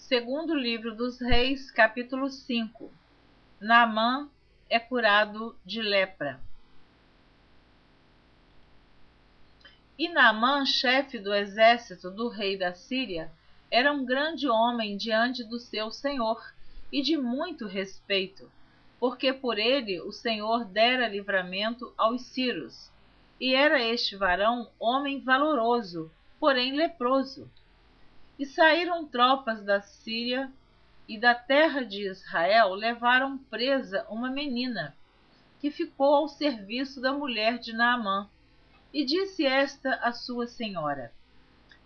Segundo livro dos Reis, capítulo 5. Naamã é curado de lepra. E Naamã, chefe do exército do rei da Síria, era um grande homem diante do seu senhor e de muito respeito, porque por ele o Senhor dera livramento aos sírios. E era este varão homem valoroso, porém leproso. E saíram tropas da Síria e da terra de Israel, levaram presa uma menina, que ficou ao serviço da mulher de Naamã. E disse esta à sua senhora: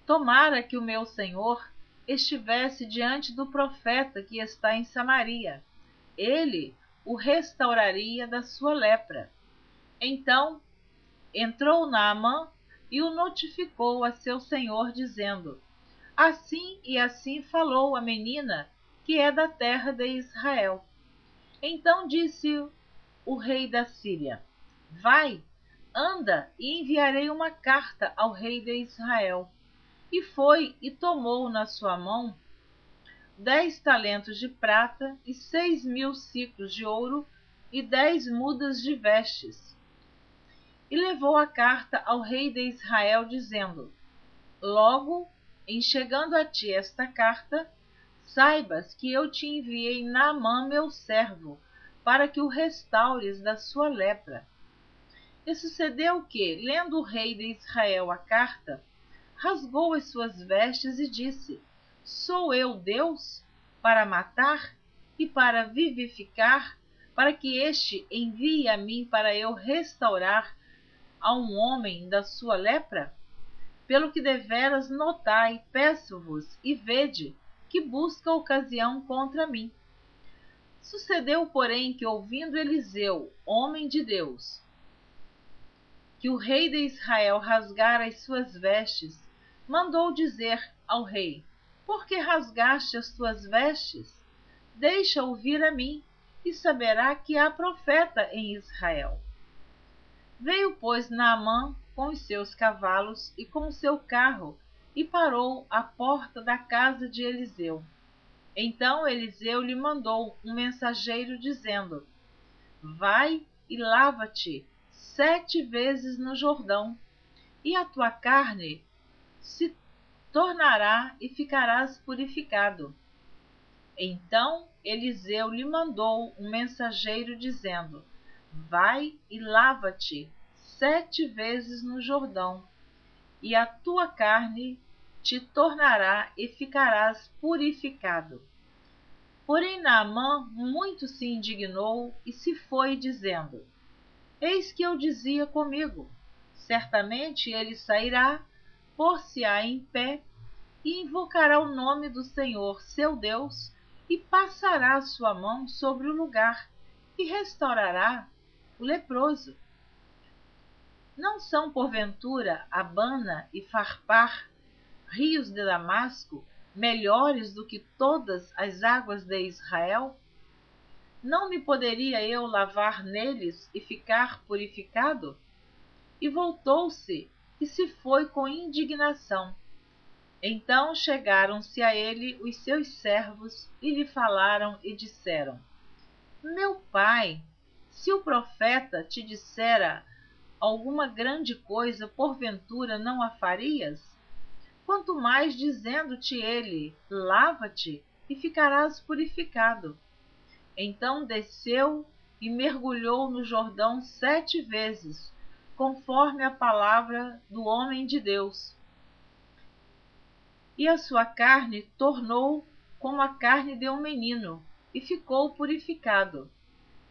tomara que o meu senhor estivesse diante do profeta que está em Samaria. Ele o restauraria da sua lepra. Então entrou Naamã e o notificou a seu senhor, dizendo: assim e assim falou a menina, que é da terra de Israel. Então disse o rei da Síria: vai, anda, e enviarei uma carta ao rei de Israel. E foi e tomou na sua mão 10 talentos de prata e 6.000 siclos de ouro e 10 mudas de vestes. E levou a carta ao rei de Israel, dizendo: logo, em chegando a ti esta carta, saibas que eu te enviei Naamã, meu servo, para que o restaures da sua lepra. E sucedeu que, lendo o rei de Israel a carta, rasgou as suas vestes e disse: sou eu Deus, para matar e para vivificar, para que este envie a mim para eu restaurar a um homem da sua lepra? Pelo que deveras notai, peço-vos, e vede, que busca ocasião contra mim. Sucedeu, porém, que, ouvindo Eliseu, homem de Deus, que o rei de Israel rasgara as suas vestes, mandou dizer ao rei: por que rasgaste as tuas vestes? Deixa ouvir a mim, e saberá que há profeta em Israel. Veio, pois, Naamã com os seus cavalos e com o seu carro, e parou à porta da casa de Eliseu. Então Eliseu lhe mandou um mensageiro, dizendo: vai e lava-te 7 vezes no Jordão, e a tua carne se tornará e ficarás purificado. Então Eliseu lhe mandou um mensageiro, dizendo: vai e lava-te 7 vezes no Jordão, e a tua carne te tornará e ficarás purificado. Porém Naamã muito se indignou e se foi, dizendo: eis que eu dizia comigo: certamente ele sairá, pôr-se-á em pé, e invocará o nome do Senhor seu Deus, e passará a sua mão sobre o lugar, e restaurará o leproso. Não são, porventura, Abana e Farpar, rios de Damasco, melhores do que todas as águas de Israel? Não me poderia eu lavar neles e ficar purificado? E voltou-se e se foi com indignação. Então chegaram-se a ele os seus servos e lhe falaram e disseram: meu pai, se o profeta te dissera alguma grande coisa, porventura não a farias? Quanto mais dizendo-te ele: lava-te e ficarás purificado. Então desceu e mergulhou no Jordão 7 vezes, conforme a palavra do homem de Deus. E a sua carne tornou como a carne de um menino, e ficou purificado.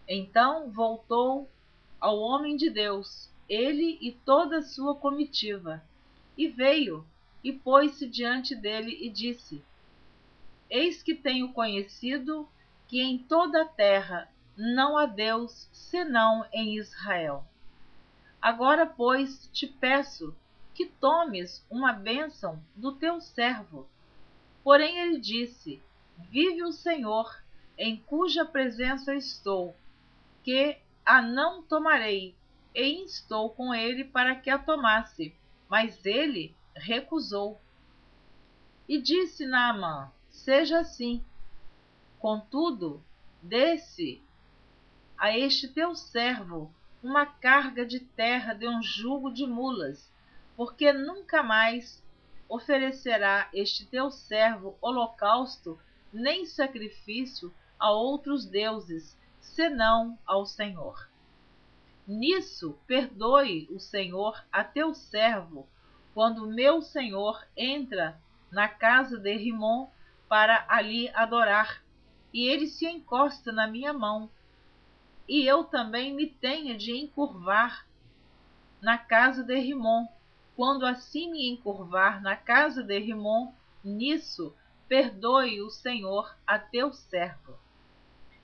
Então voltou ao homem de Deus, ele e toda a sua comitiva, e veio e pôs-se diante dele e disse: eis que tenho conhecido que em toda a terra não há Deus senão em Israel. Agora, pois, te peço que tomes uma bênção do teu servo. Porém ele disse: vive o Senhor, em cuja presença estou, que a não tomarei. E instou com ele para que a tomasse, mas ele recusou. E disse Naamã: seja assim. Contudo, dê-se a este teu servo uma carga de terra de um jugo de mulas, porque nunca mais oferecerá este teu servo holocausto nem sacrifício a outros deuses, senão ao Senhor. Nisso perdoe o Senhor a teu servo, quando meu senhor entra na casa de Rimom para ali adorar, e ele se encosta na minha mão, e eu também me tenha de encurvar na casa de Rimom. Quando assim me encurvar na casa de Rimom, nisso perdoe o Senhor a teu servo.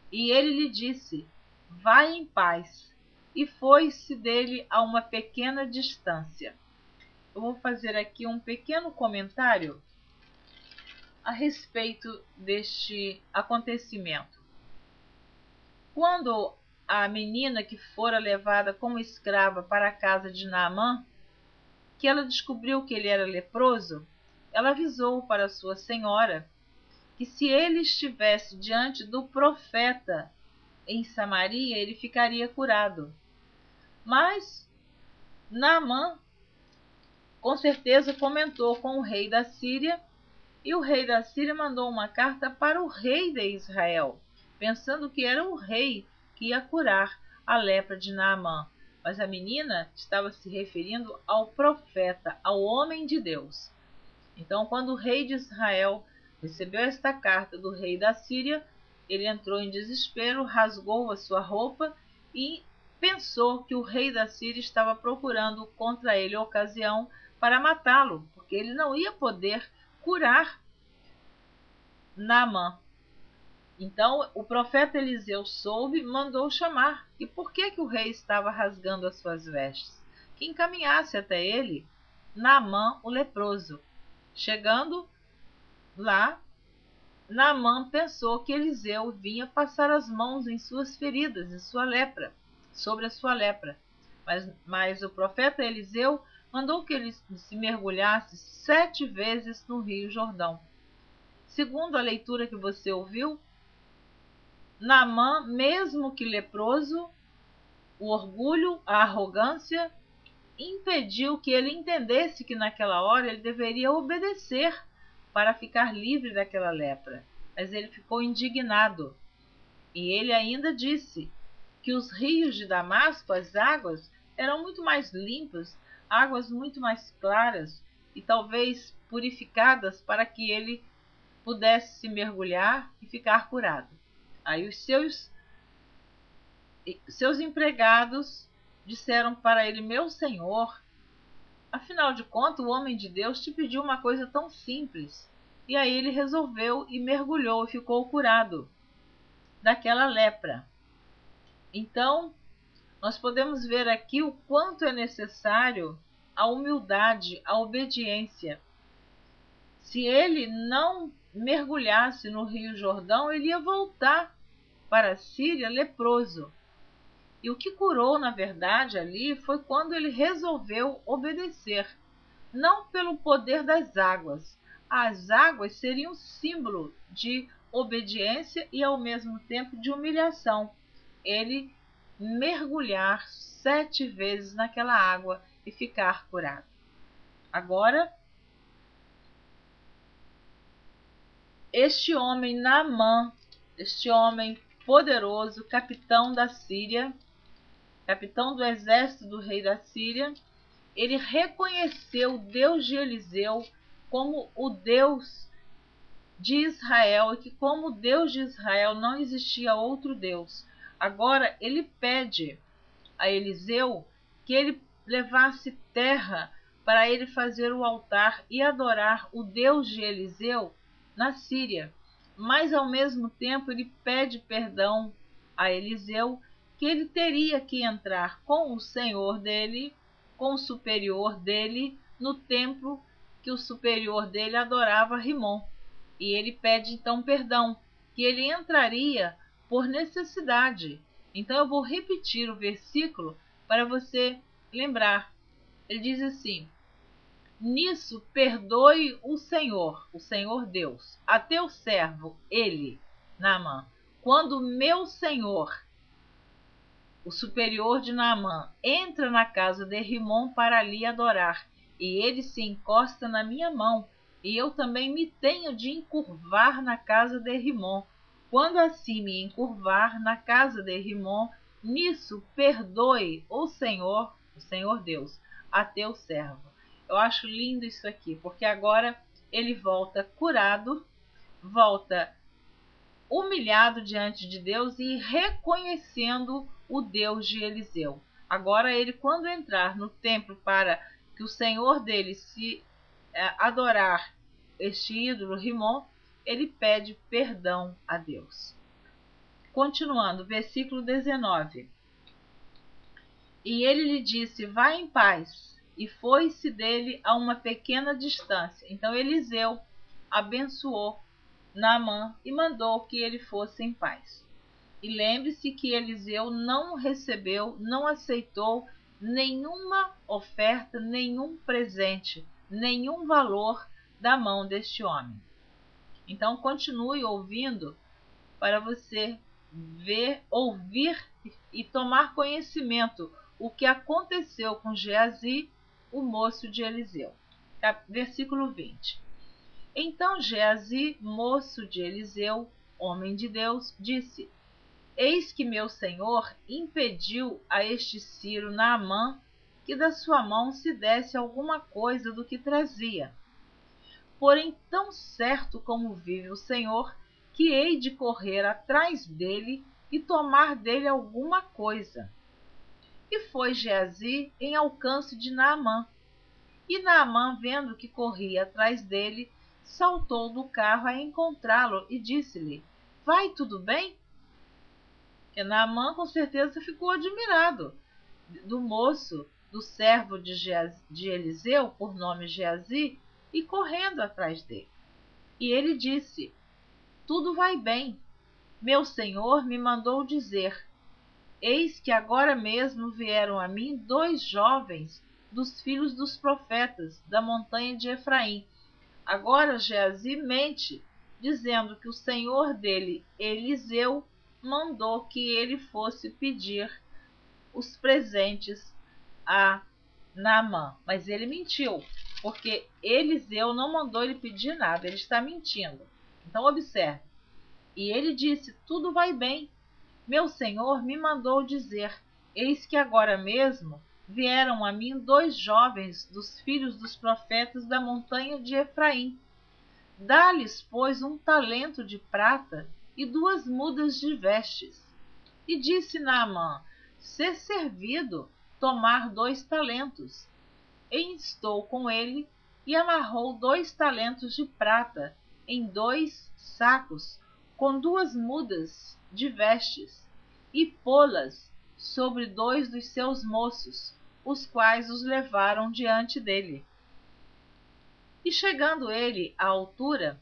E ele lhe disse: vai em paz. E foi-se dele a uma pequena distância. Eu vou fazer aqui um pequeno comentário a respeito deste acontecimento. Quando a menina que fora levada como escrava para a casa de Naamã, que ela descobriu que ele era leproso, ela avisou para sua senhora que se ele estivesse diante do profeta em Samaria, ele ficaria curado. Mas Naamã, com certeza, comentou com o rei da Síria, e o rei da Síria mandou uma carta para o rei de Israel, pensando que era o rei que ia curar a lepra de Naamã. Mas a menina estava se referindo ao profeta, ao homem de Deus. Então, quando o rei de Israel recebeu esta carta do rei da Síria, ele entrou em desespero, rasgou a sua roupa e pensou que o rei da Síria estava procurando contra ele a ocasião para matá-lo, porque ele não ia poder curar Naamã. Então o profeta Eliseu soube e mandou chamar. E por que o rei estava rasgando as suas vestes? Que encaminhasse até ele Naamã, o leproso. Chegando lá, Naamã pensou que Eliseu vinha passar as mãos em suas feridas, em sua lepra, sobre a sua lepra. Mas o profeta Eliseu mandou que ele se mergulhasse 7 vezes no rio Jordão. Segundo a leitura que você ouviu, Naamã, mesmo que leproso, o orgulho, a arrogância, impediu que ele entendesse que naquela hora ele deveria obedecer para ficar livre daquela lepra. Mas ele ficou indignado. E ele ainda disse que os rios de Damasco, as águas, eram muito mais limpas, águas muito mais claras e talvez purificadas para que ele pudesse se mergulhar e ficar curado. Aí os seus empregados disseram para ele: meu senhor, afinal de contas, o homem de Deus te pediu uma coisa tão simples. E aí ele resolveu e mergulhou e ficou curado daquela lepra. Então, nós podemos ver aqui o quanto é necessário a humildade, a obediência. Se ele não mergulhasse no Rio Jordão, ele ia voltar para a Síria leproso. E o que curou, na verdade, ali foi quando ele resolveu obedecer, não pelo poder das águas. As águas seriam símbolo de obediência e, ao mesmo tempo, de humilhação. Ele mergulhar 7 vezes naquela água e ficar curado. Agora, este homem Naamã, este homem poderoso, capitão da Síria, capitão do exército do rei da Síria, ele reconheceu o Deus de Eliseu como o Deus de Israel e que como Deus de Israel não existia outro Deus. Agora ele pede a Eliseu que ele levasse terra para ele fazer o altar e adorar o Deus de Eliseu na Síria. Mas ao mesmo tempo ele pede perdão a Eliseu, que ele teria que entrar com o senhor dele, com o superior dele, no templo que o superior dele adorava Rimom. E ele pede então perdão, que ele entraria por necessidade. Então eu vou repetir o versículo para você lembrar. Ele diz assim: Nisso perdoe o Senhor Deus, a teu servo, ele, Naamã, quando meu senhor, o superior de Naamã, entra na casa de Rimom para ali adorar, e ele se encosta na minha mão, e eu também me tenho de encurvar na casa de Rimom. Quando assim me encurvar na casa de Rimom, nisso perdoe o Senhor Deus, a teu servo. Eu acho lindo isso aqui, porque agora ele volta curado, volta humilhado diante de Deus e reconhecendo o Deus de Eliseu. Agora ele, quando entrar no templo para que o Senhor dele se adorar este ídolo Rimom, ele pede perdão a Deus. Continuando, versículo 19. E ele lhe disse, vá em paz, e foi-se dele a uma pequena distância. Então Eliseu abençoou Naamã e mandou que ele fosse em paz. E lembre-se que Eliseu não recebeu, não aceitou nenhuma oferta, nenhum presente, nenhum valor da mão deste homem. Então continue ouvindo para você ver, ouvir e tomar conhecimento o que aconteceu com Geazi, o moço de Eliseu. Versículo 20. Então Geazi, moço de Eliseu, homem de Deus, disse, eis que meu senhor impediu a este Ciro Naamã que da sua mão se desse alguma coisa do que trazia. Porém, tão certo como vive o Senhor, que hei de correr atrás dele e tomar dele alguma coisa. E foi Geazi em alcance de Naamã. E Naamã, vendo que corria atrás dele, saltou do carro a encontrá-lo e disse-lhe, vai tudo bem? E Naamã com certeza ficou admirado do moço, do servo de Eliseu, por nome Geazi, e correndo atrás dele. E ele disse, tudo vai bem. Meu senhor me mandou dizer, eis que agora mesmo vieram a mim 2 jovens dos filhos dos profetas da montanha de Efraim. Agora Geazi mente, dizendo que o senhor dele, Eliseu, mandou que ele fosse pedir os presentes a Naamã. Mas ele mentiu, porque Eliseu não mandou ele pedir nada, ele está mentindo. Então observe. E ele disse, tudo vai bem. Meu senhor me mandou dizer, eis que agora mesmo vieram a mim 2 jovens dos filhos dos profetas da montanha de Efraim. Dá-lhes, pois, 1 talento de prata e 2 mudas de vestes. E disse Naamã, ser servido, tomar 2 talentos. E instou com ele e amarrou 2 talentos de prata em 2 sacos, com 2 mudas de vestes, e pô-las sobre 2 dos seus moços, os quais os levaram diante dele. E chegando ele à altura,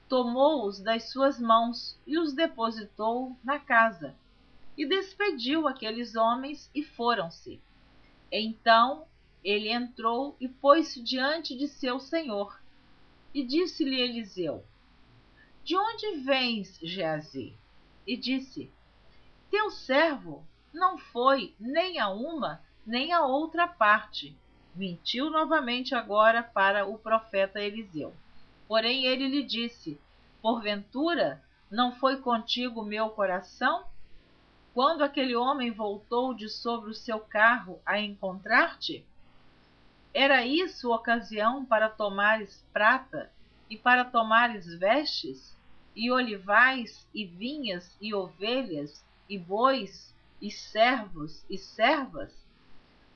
tomou-os das suas mãos e os depositou na casa, e despediu aqueles homens e foram-se. Então ele entrou e pôs-se diante de seu senhor. E disse-lhe Eliseu, de onde vens, Geazi? E disse, teu servo não foi nem a uma nem a outra parte. Mentiu novamente agora para o profeta Eliseu. Porém ele lhe disse, porventura não foi contigo o meu coração? Quando aquele homem voltou de sobre o seu carro a encontrar-te? Era isso ocasião para tomares prata e para tomares vestes, e olivais, e vinhas, e ovelhas, e bois, e servos, e servas?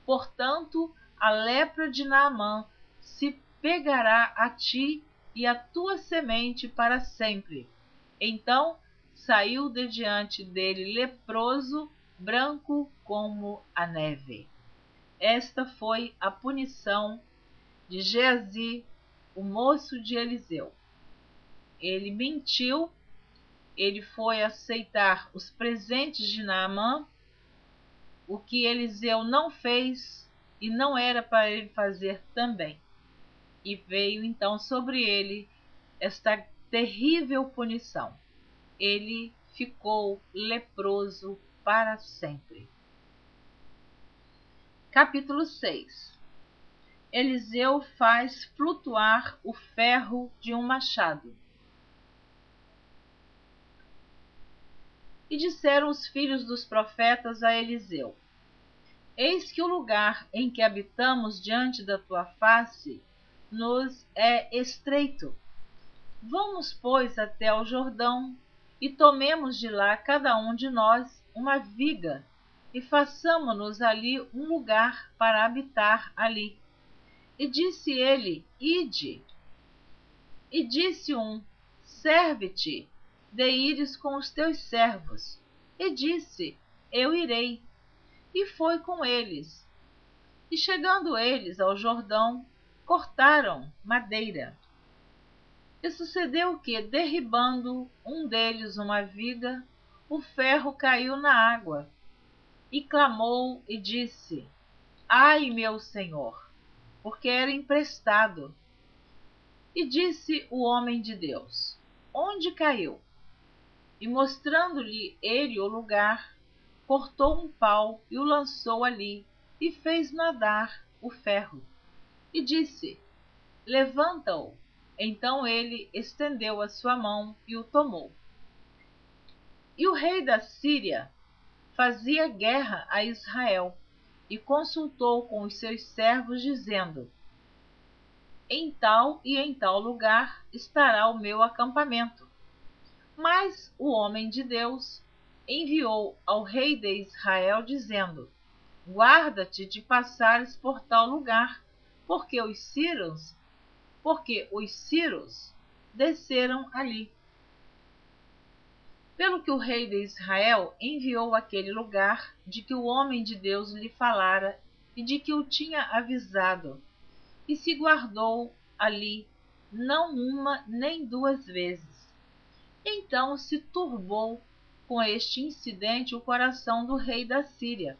Portanto, a lepra de Naamã se pegará a ti e a tua semente para sempre. Então saiu de diante dele leproso, branco como a neve. Esta foi a punição de Geazi, o moço de Eliseu. Ele mentiu, ele foi aceitar os presentes de Naamã, o que Eliseu não fez e não era para ele fazer também. E veio então sobre ele esta terrível punição. Ele ficou leproso para sempre. Capítulo 6. Eliseu faz flutuar o ferro de um machado. E disseram os filhos dos profetas a Eliseu: Eis que o lugar em que habitamos diante da tua face nos é estreito. Vamos, pois, até ao Jordão, e tomemos de lá cada um de nós uma viga, e façamo-nos ali um lugar para habitar ali. E disse ele: Ide. E disse um: Serve-te de ires com os teus servos. E disse: Eu irei. E foi com eles. E chegando eles ao Jordão, cortaram madeira. E sucedeu que, derribando um deles uma viga, o ferro caiu na água. E clamou e disse: Ai, meu senhor, porque era emprestado. E disse o homem de Deus: Onde caiu? E mostrando-lhe ele o lugar, cortou um pau e o lançou ali, e fez nadar o ferro. E disse: Levanta-o. Então ele estendeu a sua mão e o tomou. E o rei da Síria fazia guerra a Israel, e consultou com os seus servos, dizendo: Em tal e em tal lugar estará o meu acampamento. Mas o homem de Deus enviou ao rei de Israel, dizendo: Guarda-te de passares por tal lugar, porque os sírios desceram ali. Pelo que o rei de Israel enviou àquele lugar de que o homem de Deus lhe falara e de que o tinha avisado, e se guardou ali não uma nem duas vezes. Então se turbou com este incidente o coração do rei da Síria,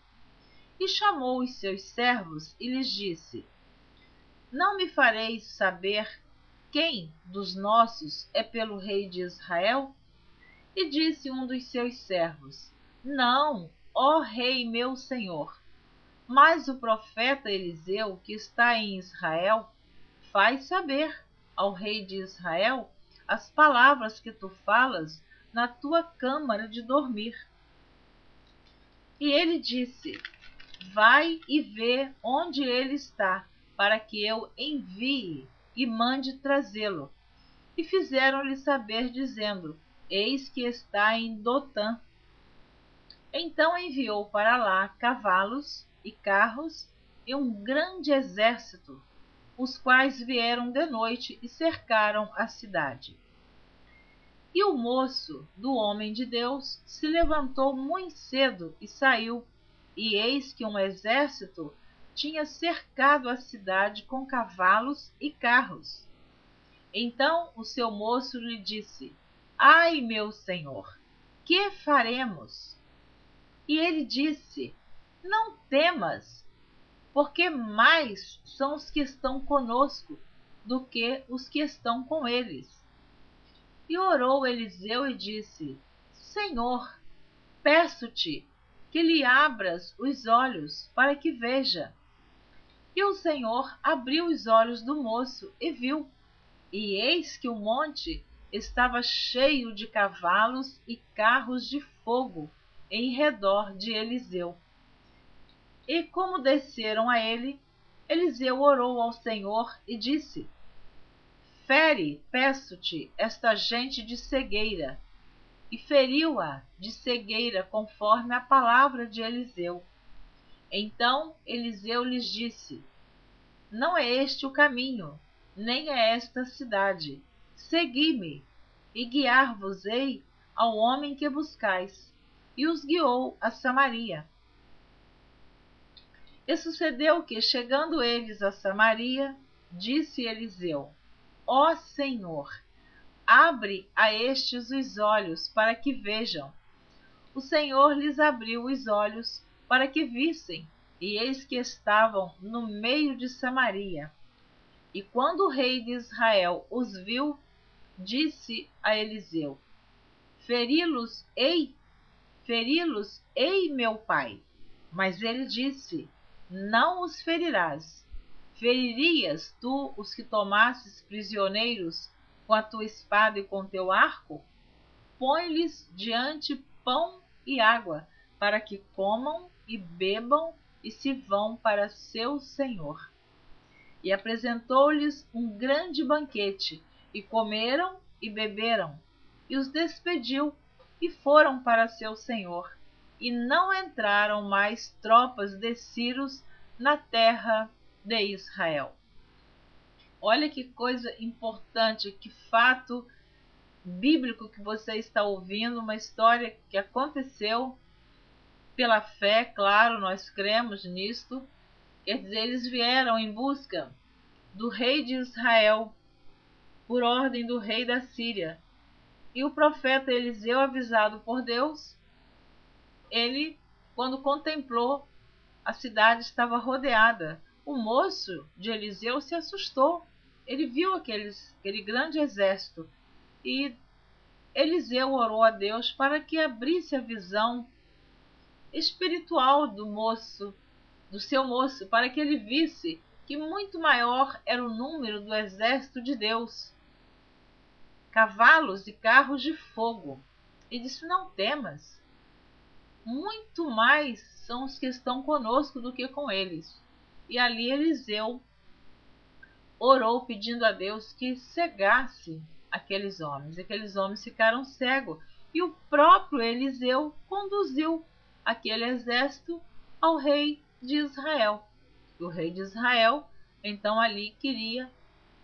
e chamou os seus servos e lhes disse: Não me fareis saber quem dos nossos é pelo rei de Israel? E disse um dos seus servos: Não, ó rei meu senhor, mas o profeta Eliseu, que está em Israel, faz saber ao rei de Israel as palavras que tu falas na tua câmara de dormir. E ele disse: Vai e vê onde ele está, para que eu envie e mande trazê-lo. E fizeram-lhe saber, dizendo: Eis que está em Dotã. Então enviou para lá cavalos e carros e um grande exército, os quais vieram de noite e cercaram a cidade. E o moço do homem de Deus se levantou muito cedo e saiu, e eis que um exército tinha cercado a cidade com cavalos e carros. Então o seu moço lhe disse: Ai, meu senhor, que faremos? E ele disse: Não temas, porque mais são os que estão conosco do que os que estão com eles. E orou Eliseu e disse: Senhor, peço-te que lhe abras os olhos para que veja. E o Senhor abriu os olhos do moço e viu, e eis que o monte estava cheio de cavalos e carros de fogo em redor de Eliseu. E como desceram a ele, Eliseu orou ao Senhor e disse: Fere, peço-te, esta gente de cegueira. E feriu-a de cegueira conforme a palavra de Eliseu. Então Eliseu lhes disse: Não é este o caminho, nem é esta a cidade. Segui-me, e guiar-vos-ei ao homem que buscais. E os guiou a Samaria. E sucedeu que, chegando eles a Samaria, disse Eliseu: Ó Senhor, abre a estes os olhos para que vejam. O Senhor lhes abriu os olhos para que vissem, e eis que estavam no meio de Samaria. E quando o rei de Israel os viu, disse a Eliseu: Feri-los-ei, meu pai. Mas ele disse: Não os ferirás. Feririas tu os que tomasses prisioneiros com a tua espada e com teu arco? Põe-lhes diante pão e água, para que comam e bebam e se vão para seu senhor. E apresentou-lhes um grande banquete, e comeram e beberam, e os despediu, e foram para seu senhor. E não entraram mais tropas de Círios na terra de Israel. Olha que coisa importante, que fato bíblico que você está ouvindo, uma história que aconteceu pela fé, claro, nós cremos nisto. Quer dizer, eles vieram em busca do rei de Israel, por ordem do rei da Síria. E o profeta Eliseu, avisado por Deus, ele, quando contemplou, a cidade estava rodeada. O moço de Eliseu se assustou. Ele viu aquele grande exército. E Eliseu orou a Deus para que abrisse a visão espiritual do seu moço, para que ele visse que muito maior era o número do exército de Deus, cavalos e carros de fogo. E disse: Não temas, muito mais são os que estão conosco do que com eles. E ali Eliseu orou pedindo a Deus que cegasse aqueles homens. Aqueles homens ficaram cegos. E o próprio Eliseu conduziu aquele exército ao rei de Israel. E o rei de Israel, então, ali queria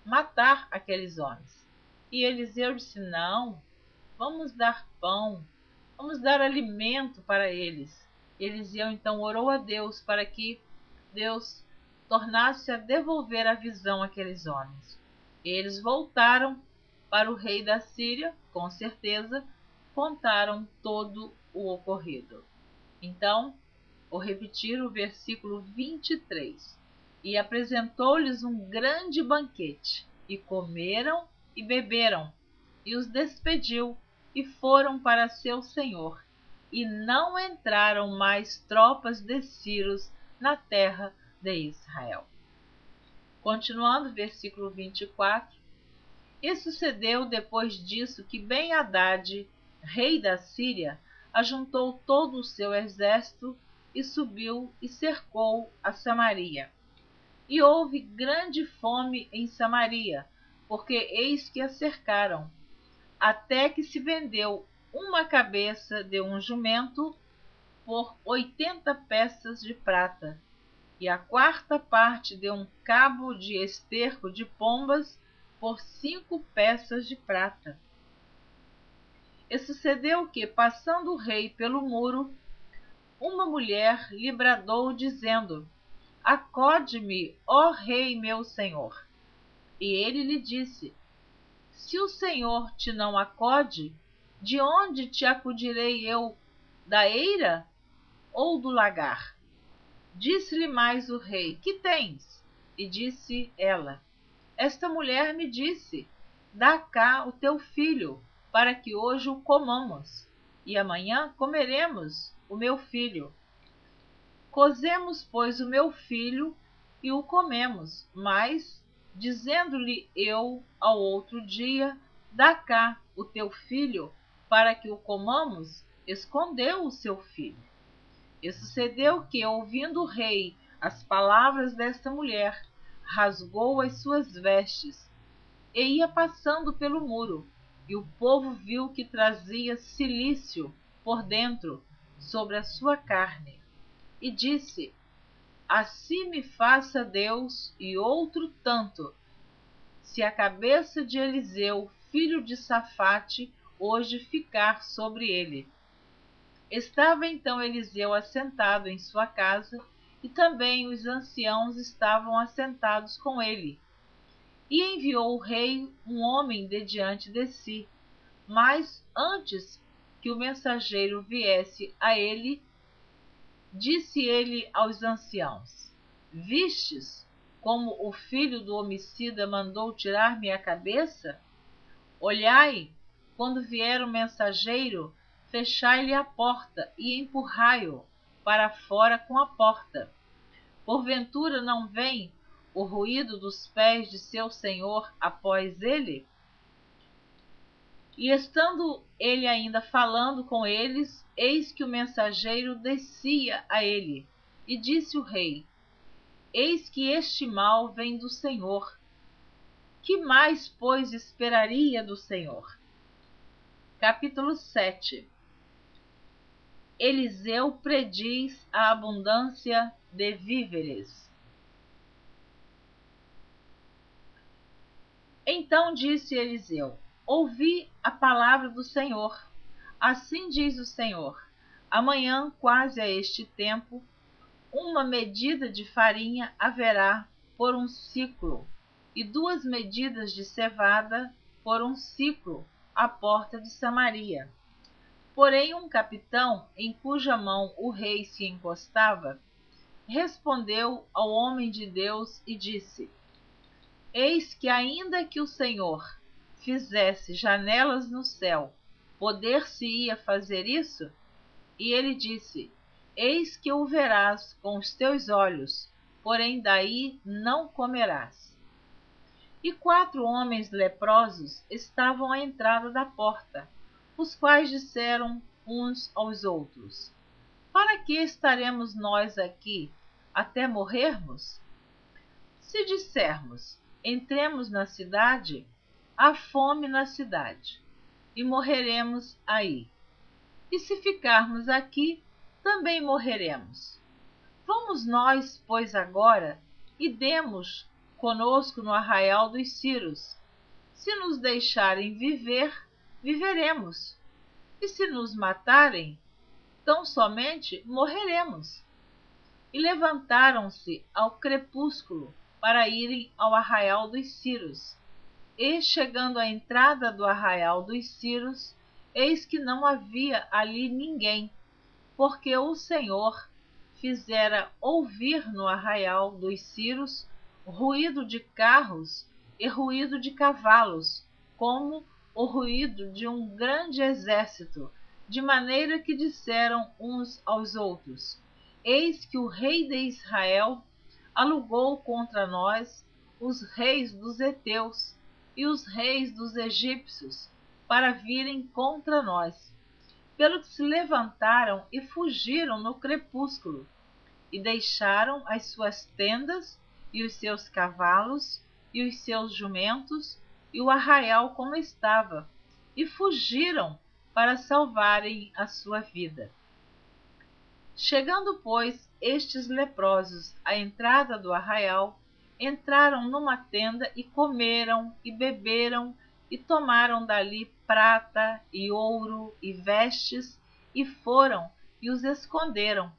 matar aqueles homens. E Eliseu disse: Não, vamos dar pão, vamos dar alimento para eles. Eliseu então orou a Deus para que Deus tornasse a devolver a visão àqueles homens. Eles voltaram para o rei da Síria, com certeza, contaram todo o ocorrido. Então, vou repetir o versículo 23. E apresentou-lhes um grande banquete, e comeram e beberam, e os despediu, e foram para seu senhor. E não entraram mais tropas de Círios na terra de Israel. Continuando, versículo 24. E sucedeu depois disso que Ben-Hadad, rei da Síria, ajuntou todo o seu exército e subiu e cercou a Samaria. E houve grande fome em Samaria, porque eis que a cercaram, até que se vendeu uma cabeça de um jumento por 80 peças de prata, e a quarta parte de um cabo de esterco de pombas por 5 peças de prata. E sucedeu que, passando o rei pelo muro, uma mulher lhe bradou, dizendo: Acode-me, ó rei meu senhor. E ele lhe disse: Se o Senhor te não acode, de onde te acudirei eu? Da eira ou do lagar? Disse-lhe mais o rei: Que tens? E disse ela: Esta mulher me disse: Dá cá o teu filho, para que hoje o comamos, e amanhã comeremos o meu filho. Cozemos, pois, o meu filho e o comemos, mas, dizendo-lhe eu ao outro dia: Dá cá o teu filho, para que o comamos, escondeu o seu filho. E sucedeu que, ouvindo o rei as palavras desta mulher, rasgou as suas vestes, e ia passando pelo muro, e o povo viu que trazia cilício por dentro, sobre a sua carne. E disse: Assim me faça Deus e outro tanto, se a cabeça de Eliseu, filho de Safate, hoje ficar sobre ele. Estava então Eliseu assentado em sua casa, e também os anciãos estavam assentados com ele. E enviou o rei um homem de diante de si. Mas antes que o mensageiro viesse a ele, disse ele aos anciãos: Vistes como o filho do homicida mandou tirar-me a cabeça? Olhai, quando vier o mensageiro, fechai-lhe a porta e empurrai-o para fora com a porta. Porventura não vem o ruído dos pés de seu senhor após ele? E estando ele ainda falando com eles, eis que o mensageiro descia a ele, e disse o rei: Eis que este mal vem do Senhor. Que mais, pois, esperaria do Senhor? Capítulo 7. Eliseu prediz a abundância de víveres. Então disse Eliseu: Ouvi a palavra do Senhor. Assim diz o Senhor: amanhã, quase a este tempo, uma medida de farinha haverá por um siclo, e 2 medidas de cevada por um siclo à porta de Samaria. Porém, um capitão, em cuja mão o rei se encostava, respondeu ao homem de Deus e disse: Eis que, ainda que o Senhor fizesse janelas no céu, poder-se-ia fazer isso? E ele disse: Eis que o verás com os teus olhos, porém daí não comerás. E 4 homens leprosos estavam à entrada da porta, os quais disseram uns aos outros: Para que estaremos nós aqui até morrermos? Se dissermos: Entremos na cidade, há fome na cidade, e morreremos aí. E se ficarmos aqui, também morreremos. Vamos nós, pois, agora, e demos conosco no arraial dos Ciros. Se nos deixarem viver, viveremos. E se nos matarem, tão somente morreremos. E levantaram-se ao crepúsculo para irem ao arraial dos Ciros. E, chegando à entrada do arraial dos Ciros, eis que não havia ali ninguém, porque o Senhor fizera ouvir no arraial dos Ciros ruído de carros e ruído de cavalos, como o ruído de um grande exército, de maneira que disseram uns aos outros: Eis que o rei de Israel alugou contra nós os reis dos heteus e os reis dos egípcios para virem contra nós. Pelo que se levantaram e fugiram no crepúsculo, e deixaram as suas tendas e os seus cavalos e os seus jumentos e o arraial como estava, e fugiram para salvarem a sua vida. Chegando, pois, estes leprosos à entrada do arraial, entraram numa tenda e comeram e beberam e tomaram dali prata e ouro e vestes e foram e os esconderam.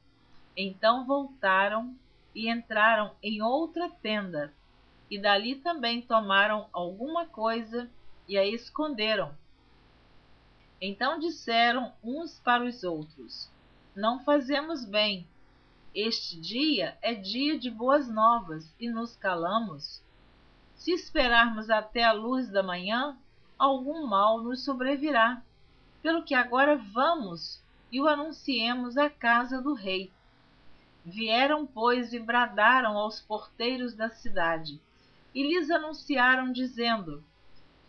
Então voltaram e entraram em outra tenda e dali também tomaram alguma coisa e a esconderam. Então disseram uns para os outros: Não fazemos bem. Este dia é dia de boas novas e nos calamos. Se esperarmos até a luz da manhã, algum mal nos sobrevirá. Pelo que agora vamos e o anunciemos à casa do rei. Vieram, pois, e bradaram aos porteiros da cidade, e lhes anunciaram, dizendo: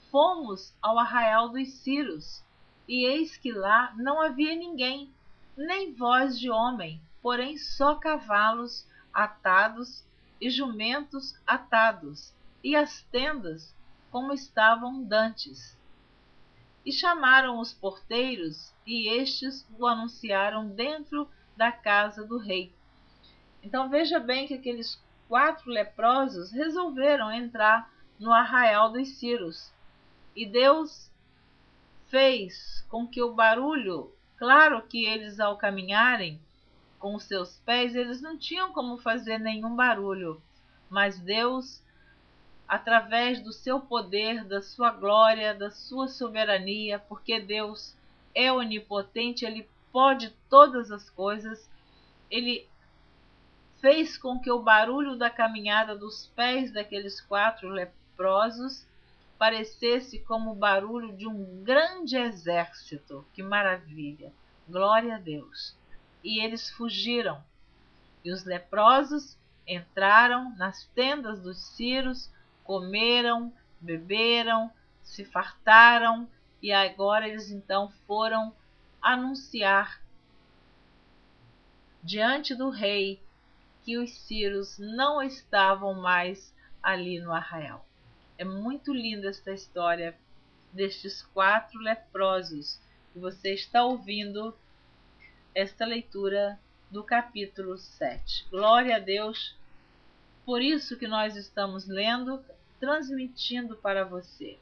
Fomos ao arraial dos Ciros, e eis que lá não havia ninguém, nem voz de homem, porém só cavalos atados e jumentos atados, e as tendas como estavam dantes. E chamaram os porteiros, e estes o anunciaram dentro da casa do rei. Então veja bem que aqueles 4 leprosos resolveram entrar no arraial dos Ciros. E Deus fez com que o barulho, claro que eles ao caminharem com os seus pés, eles não tinham como fazer nenhum barulho, mas Deus, através do seu poder, da sua glória, da sua soberania, porque Deus é onipotente, Ele pode todas as coisas, Ele fez com que o barulho da caminhada dos pés daqueles 4 leprosos parecesse como o barulho de um grande exército. Que maravilha! Glória a Deus! E eles fugiram. E os leprosos entraram nas tendas dos ciros, comeram, beberam, se fartaram, e agora eles então foram anunciar diante do rei que os ciros não estavam mais ali no arraial. É muito linda esta história destes 4 leprosos, e você está ouvindo esta leitura do capítulo 7. Glória a Deus, por isso que nós estamos lendo, transmitindo para você.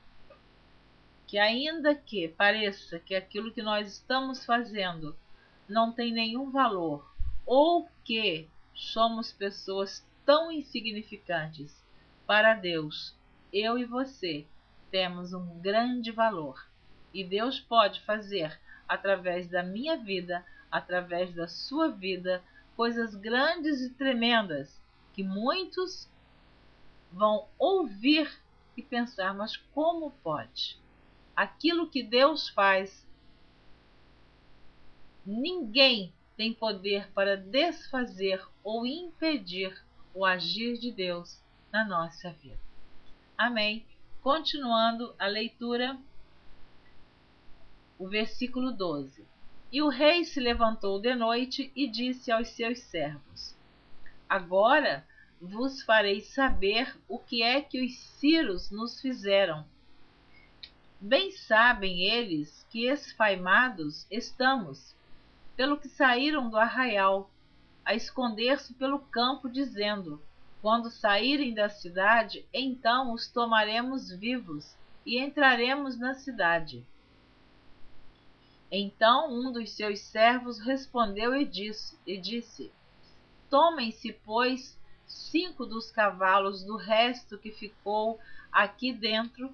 Que ainda que pareça que aquilo que nós estamos fazendo não tem nenhum valor, ou que somos pessoas tão insignificantes, para Deus, eu e você temos um grande valor. E Deus pode fazer, através da minha vida, através da sua vida, coisas grandes e tremendas, que muitos vão ouvir e pensar, mas como pode? Aquilo que Deus faz, ninguém tem poder para desfazer ou impedir o agir de Deus na nossa vida. Amém. Continuando a leitura, o versículo 12. E o rei se levantou de noite e disse aos seus servos: Agora vos farei saber o que é que os ciros nos fizeram. Bem sabem eles que esfaimados estamos, pelo que saíram do arraial, a esconder-se pelo campo, dizendo: Quando saírem da cidade, então os tomaremos vivos e entraremos na cidade. Então um dos seus servos respondeu e disse: Tomem-se, pois, 5 dos cavalos do resto que ficou aqui dentro,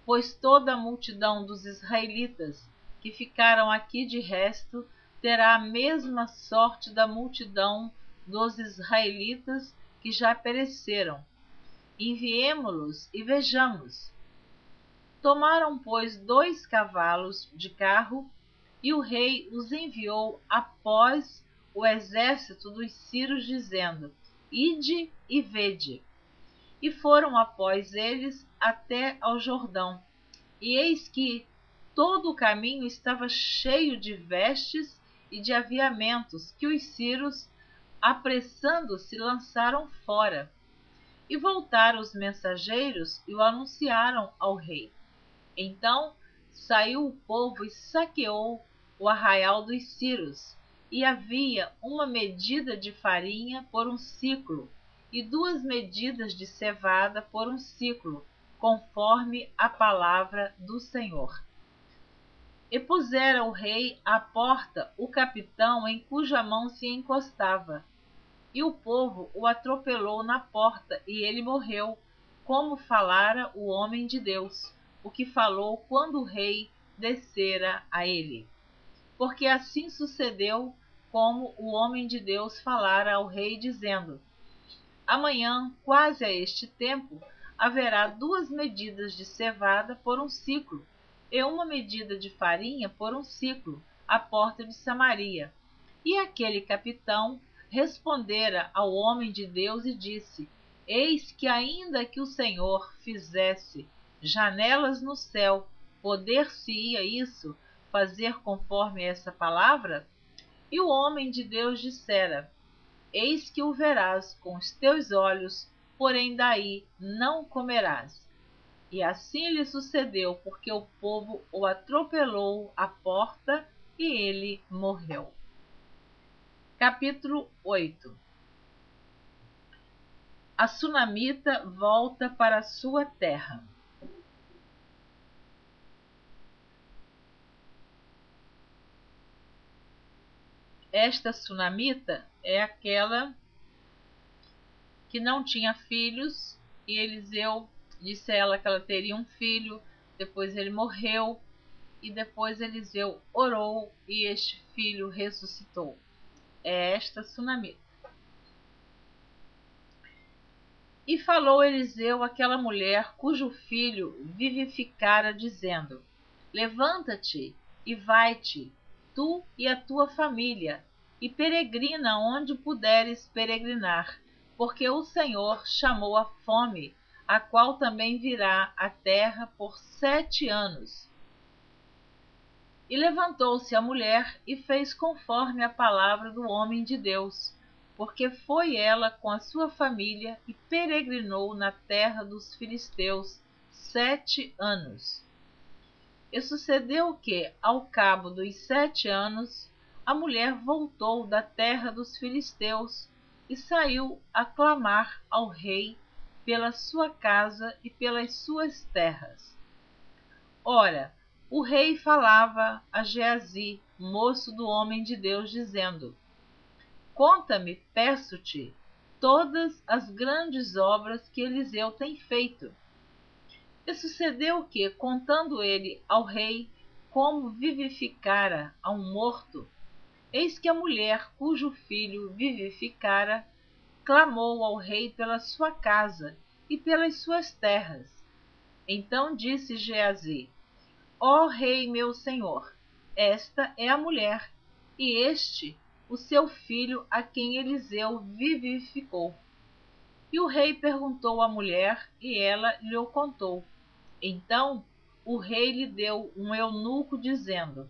pois toda a multidão dos israelitas que ficaram aqui de resto terá a mesma sorte da multidão dos israelitas que já pereceram. Enviemo-los e vejamos. Tomaram, pois, 2 cavalos de carro, e o rei os enviou após o exército dos ciros, dizendo: Ide e vede. E foram após eles até ao Jordão. E eis que todo o caminho estava cheio de vestes e de aviamentos, que os ciros, apressando-se, lançaram fora. E voltaram os mensageiros e o anunciaram ao rei. Então saiu o povo e saqueou o arraial dos ciros, e havia 1 medida de farinha por 1 siclo, e 2 medidas de cevada por 1 siclo, conforme a palavra do Senhor. E pusera o rei à porta o capitão em cuja mão se encostava, e o povo o atropelou na porta, e ele morreu, como falara o homem de Deus, o que falou quando o rei descera a ele. Porque assim sucedeu como o homem de Deus falara ao rei, dizendo: Amanhã, quase a este tempo, haverá 2 medidas de cevada por 1 siclo, e 1 medida de farinha por 1 siclo, à porta de Samaria. E aquele capitão respondera ao homem de Deus e disse: Eis que ainda que o Senhor fizesse janelas no céu, poder-se-ia isso fazer conforme essa palavra? E o homem de Deus dissera: Eis que o verás com os teus olhos, porém daí não comerás. E assim lhe sucedeu, porque o povo o atropelou à porta e ele morreu. Capítulo 8. A sunamita volta para sua terra. Esta sunamita é aquela que não tinha filhos, e Eliseu disse a ela que ela teria um filho, depois ele morreu, e depois Eliseu orou e este filho ressuscitou. É esta sunamita. E falou Eliseu àquela mulher cujo filho vivificara, dizendo: Levanta-te e vai-te, tu e a tua família, e peregrina onde puderes peregrinar, porque o Senhor chamou a fome, a qual também virá à terra por 7 anos. E levantou-se a mulher e fez conforme a palavra do homem de Deus, porque foi ela com a sua família e peregrinou na terra dos filisteus 7 anos. E sucedeu que, ao cabo dos 7 anos, a mulher voltou da terra dos filisteus e saiu a clamar ao rei pela sua casa e pelas suas terras. Ora, o rei falava a Geazi, moço do homem de Deus, dizendo: Conta-me, peço-te, todas as grandes obras que Eliseu tem feito. E sucedeu que, contando ele ao rei como vivificara a um morto, eis que a mulher cujo filho vivificara clamou ao rei pela sua casa e pelas suas terras. Então disse Geazi: Ó rei meu senhor, esta é a mulher, e este o seu filho a quem Eliseu vivificou. E o rei perguntou à mulher, e ela lhe o contou. Então o rei lhe deu um eunuco, dizendo: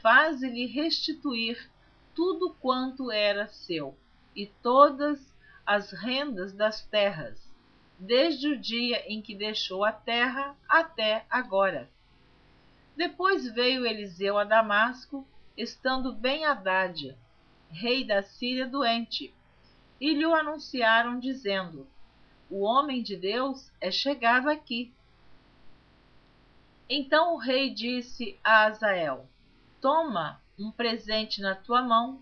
Faze-lhe restituir tudo quanto era seu, e todas as rendas das terras, desde o dia em que deixou a terra até agora. Depois veio Eliseu a Damasco, estando Ben-Hadad, rei da Síria, doente, e lhe o anunciaram, dizendo: O homem de Deus é chegado aqui. Então o rei disse a Hazael: Toma um presente na tua mão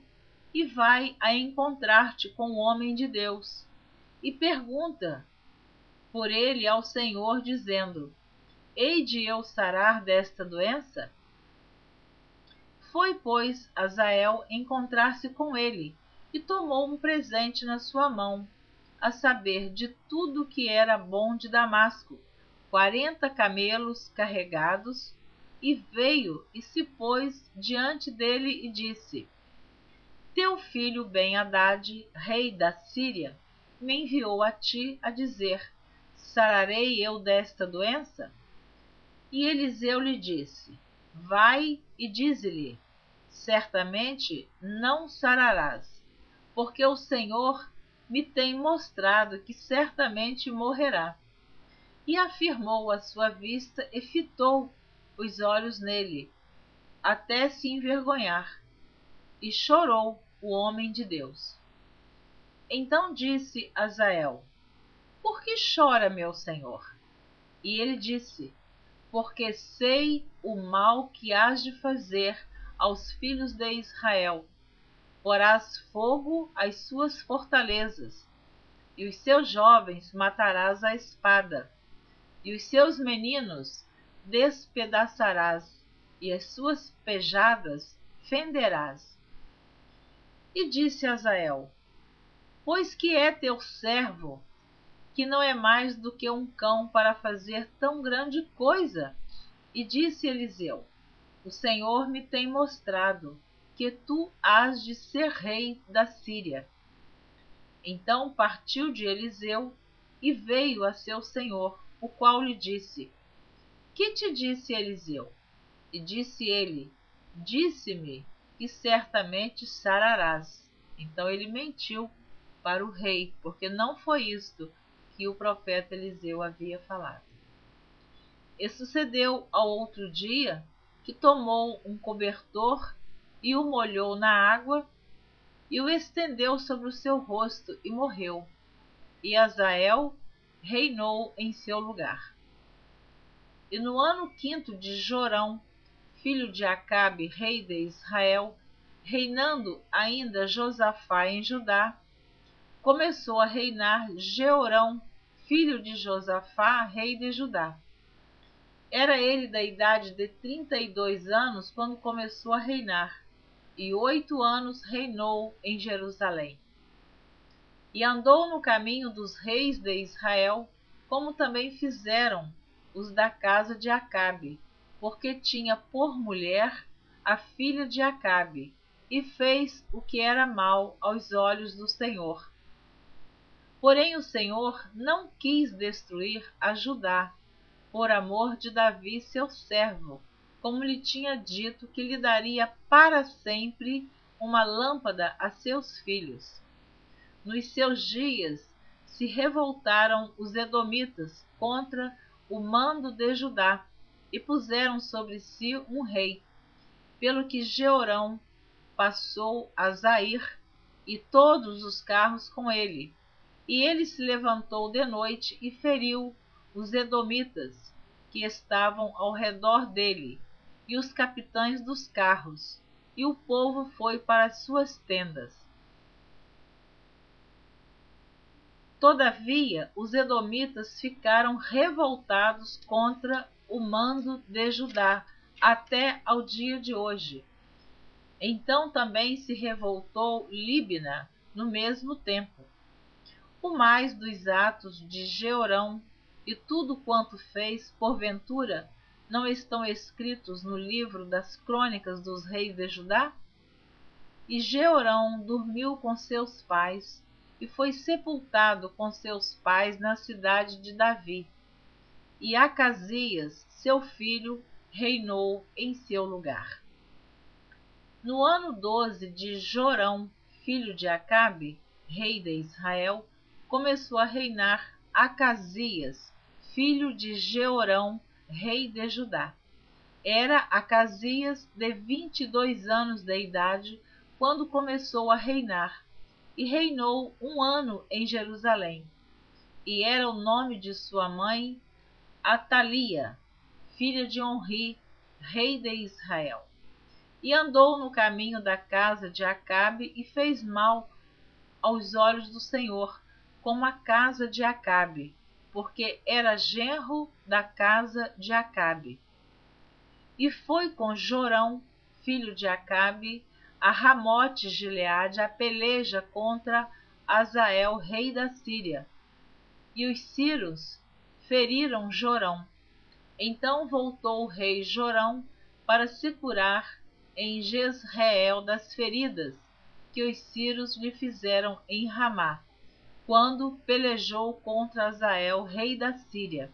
e vai a encontrar-te com o homem de Deus, e pergunta por ele ao Senhor, dizendo: Hei de eu sarar desta doença? Foi, pois, Hazael encontrar-se com ele, e tomou um presente na sua mão, a saber, de tudo que era bom de Damasco, 40 camelos carregados, e veio e se pôs diante dele e disse: Teu filho Ben-Hadad, rei da Síria, me enviou a ti a dizer: Sararei eu desta doença? E Eliseu lhe disse: Vai e dize-lhe: Certamente não sararás, porque o Senhor me tem mostrado que certamente morrerá. E afirmou a sua vista e fitou os olhos nele, até se envergonhar, e chorou o homem de Deus. Então disse Hazael: Por que chora meu senhor? E ele disse: Porque sei o mal que hás de fazer aos filhos de Israel. Porás fogo às suas fortalezas, e os seus jovens matarás à espada, e os seus meninos despedaçarás, e as suas pejadas fenderás. E disse Hazael: Pois que é teu servo, que não é mais do que um cão para fazer tão grande coisa? E disse Eliseu: O Senhor me tem mostrado que tu hás de ser rei da Síria. Então partiu de Eliseu e veio a seu senhor, o qual lhe disse: Que te disse Eliseu? E disse ele: Disse-me que certamente sararás. Então ele mentiu para o rei, porque não foi isto que o profeta Eliseu havia falado. E sucedeu ao outro dia que tomou um cobertor e o molhou na água e o estendeu sobre o seu rosto e morreu. E Hazael reinou em seu lugar. E no ano 5º de Jorão, filho de Acabe, rei de Israel, reinando ainda Josafá em Judá, começou a reinar Jeorão, filho de Josafá, rei de Judá. Era ele da idade de 32 anos quando começou a reinar, e 8 anos reinou em Jerusalém. E andou no caminho dos reis de Israel, como também fizeram os da casa de Acabe, porque tinha por mulher a filha de Acabe, e fez o que era mal aos olhos do Senhor. Porém o Senhor não quis destruir a Judá, por amor de Davi seu servo, como lhe tinha dito que lhe daria para sempre uma lâmpada a seus filhos. Nos seus dias se revoltaram os edomitas contra o mando de Judá e puseram sobre si um rei, pelo que Jeorão passou a Zair e todos os carros com ele. E ele se levantou de noite e feriu os edomitas que estavam ao redor dele e os capitães dos carros, e o povo foi para as suas tendas. Todavia, os edomitas ficaram revoltados contra o mando de Judá até ao dia de hoje. Então também se revoltou Líbina no mesmo tempo. O mais dos atos de Jeorão e tudo quanto fez, porventura, não estão escritos no livro das crônicas dos reis de Judá? E Jeorão dormiu com seus pais, e foi sepultado com seus pais na cidade de Davi. E Acasias, seu filho, reinou em seu lugar. No ano 12 de Jorão, filho de Acabe, rei de Israel, começou a reinar Acasias, filho de Jeorão, rei de Judá. Era Acasias de 22 anos de idade quando começou a reinar, e reinou 1 ano em Jerusalém. E era o nome de sua mãe Atalia, filha de Onri, rei de Israel. E andou no caminho da casa de Acabe e fez mal aos olhos do Senhor, como a casa de Acabe, porque era genro da casa de Acabe. E foi com Jorão, filho de Acabe, a Ramote-Gileade a peleja contra Azael, rei da Síria. E os sírios feriram Jorão. Então voltou o rei Jorão para se curar em Jezreel das feridas que os sírios lhe fizeram em Ramá, quando pelejou contra Azael, rei da Síria.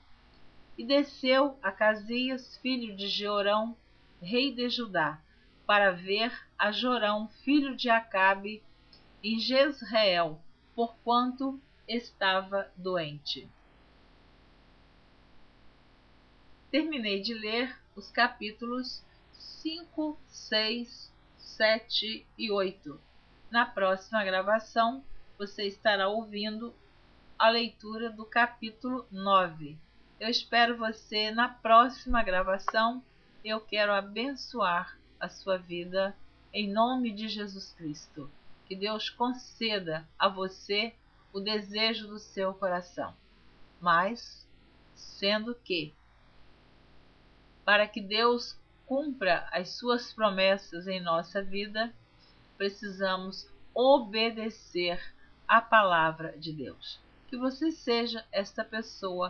E desceu Acasias, filho de Jeorão, rei de Judá, para ver a Jorão, filho de Acabe, em Jezreel, porquanto estava doente. Terminei de ler os capítulos 5, 6, 7 e 8. Na próxima gravação, você estará ouvindo a leitura do capítulo 9. Eu espero você na próxima gravação. Eu quero abençoar a sua vida em nome de Jesus Cristo. Que Deus conceda a você o desejo do seu coração. Mas, sendo que, para que Deus cumpra as suas promessas em nossa vida, precisamos obedecer à palavra de Deus. Que você seja esta pessoa